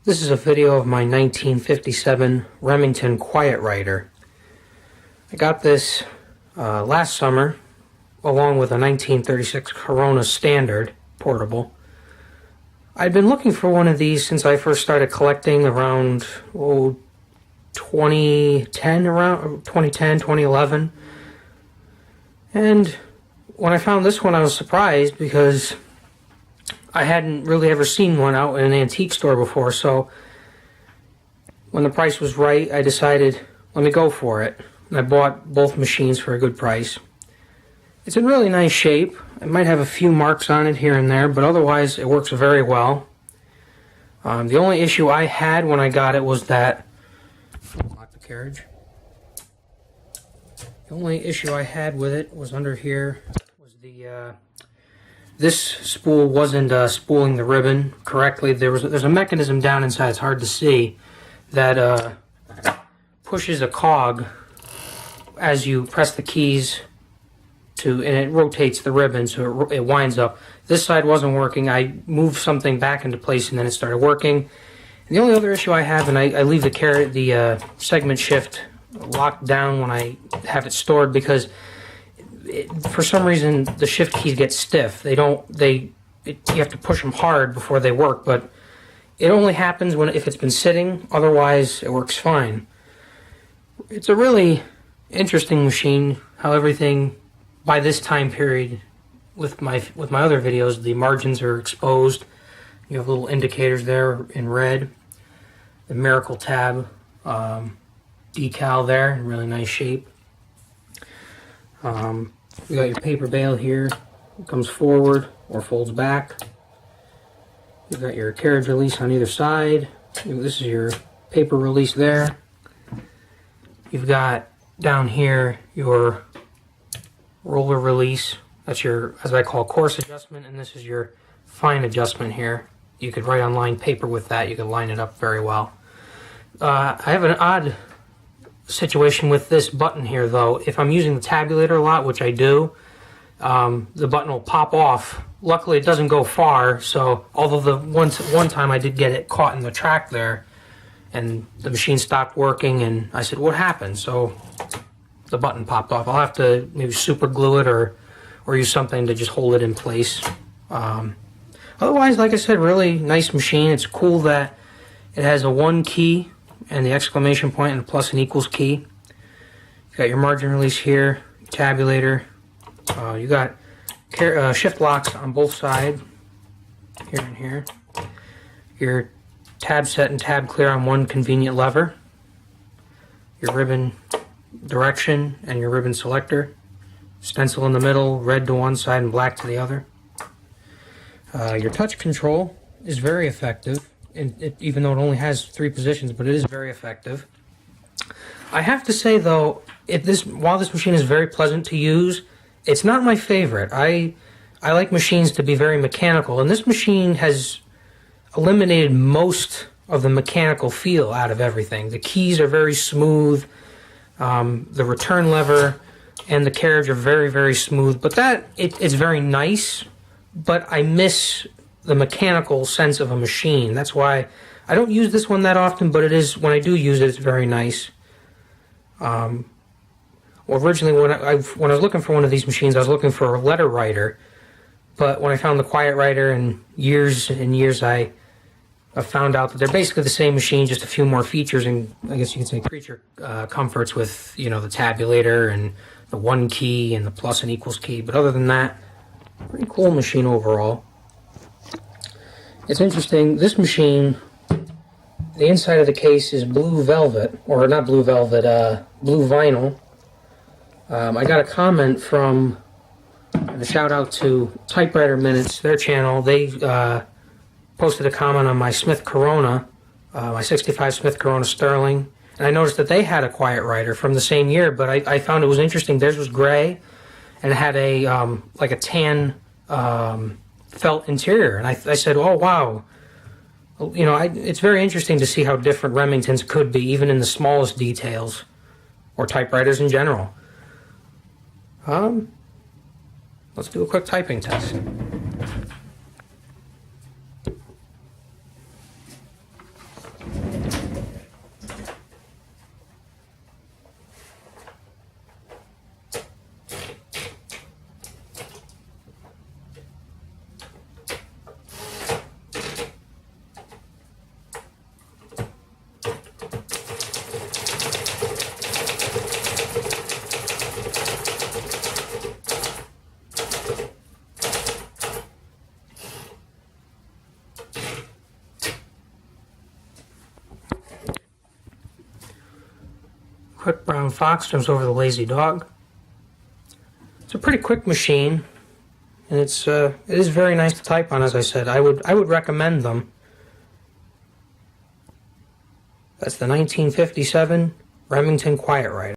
This is a video of my 1957 Remington Quiet-Riter. I got this last summer along with a 1936 Corona Standard portable. I'd been looking for one of these since I first started collecting around 2010, 2011. And when I found this one, I was surprised because I hadn't really ever seen one out in an antique store before, so when the price was right, I decided, let me go for it. And I bought both machines for a good price. It's in really nice shape. It might have a few marks on it here and there, but otherwise it works very well. The only issue I had when I got it was that... Lock the carriage. The only issue I had with it was under here, was the... This spool wasn't spooling the ribbon correctly. There's a mechanism down inside, it's hard to see, that pushes a cog as you press the keys and it rotates the ribbon so it winds up. This side wasn't working. I moved something back into place and then it started working. And the only other issue I have, and I leave the segment shift locked down when I have it stored because for some reason the shift keys get stiff. You have to push them hard before they work, but it only happens if it's been sitting. Otherwise it works fine. It's a really interesting machine how everything by this time period with my other videos, the margins are exposed. You have little indicators there in red. The Miracle tab decal there in really nice shape. You got your paper bail here. It comes forward or folds back. You've got your carriage release on either side. This is your paper release there. You've got down here your roller release. That's your, as I call, coarse adjustment, and this is your fine adjustment here. You could write on lined paper with that. You could line it up very well. I have an odd situation with this button here, though. If I'm using the tabulator a lot, which I do, the button will pop off. Luckily, it doesn't go far, so although one time I did get it caught in the track there, and the machine stopped working, and I said, what happened? So the button popped off. I'll have to maybe super glue it or use something to just hold it in place. Otherwise, like I said, really nice machine. It's cool that it has a 1 key and the exclamation point and the plus and equals key. You got your margin release here, tabulator. You got shift locks on both sides, here and here. Your tab set and tab clear on one convenient lever. Your ribbon direction and your ribbon selector. Stencil in the middle, red to one side and black to the other. Your touch control is very effective, even though it only has 3 positions, but it is very effective. I have to say, though, while this machine is very pleasant to use, it's not my favorite. I like machines to be very mechanical, and this machine has eliminated most of the mechanical feel out of everything. The keys are very smooth. The return lever and the carriage are very, very smooth, but it's very nice, but I miss the mechanical sense of a machine. That's why I don't use this one that often, but it is, when I do use it, it's very nice. Originally, when I was looking for one of these machines, I was looking for a letter writer, but when I found the Quiet-Riter and years, I found out that they're basically the same machine, just a few more features and, I guess you could say, creature comforts with, the tabulator and the 1 key and the plus and equals key. But other than that, pretty cool machine overall. It's interesting, this machine, the inside of the case is blue velvet, or not blue velvet, blue vinyl. I got a comment from, and a shout out to Typewriter Minutes, their channel. They posted a comment on my Smith Corona, my 65 Smith Corona Sterling, and I noticed that they had a Quiet-Riter from the same year, but I found it was interesting. Theirs was gray, and it had like a tan felt interior, and I said, oh wow, it's very interesting to see how different Remingtons could be, even in the smallest details, or typewriters in general. Let's do a quick typing test. quick brown fox jumps over the lazy dog. It's a pretty quick machine, and it is very nice to type on. As I said, I would recommend them. That's the 1957 Remington Quiet-Riter.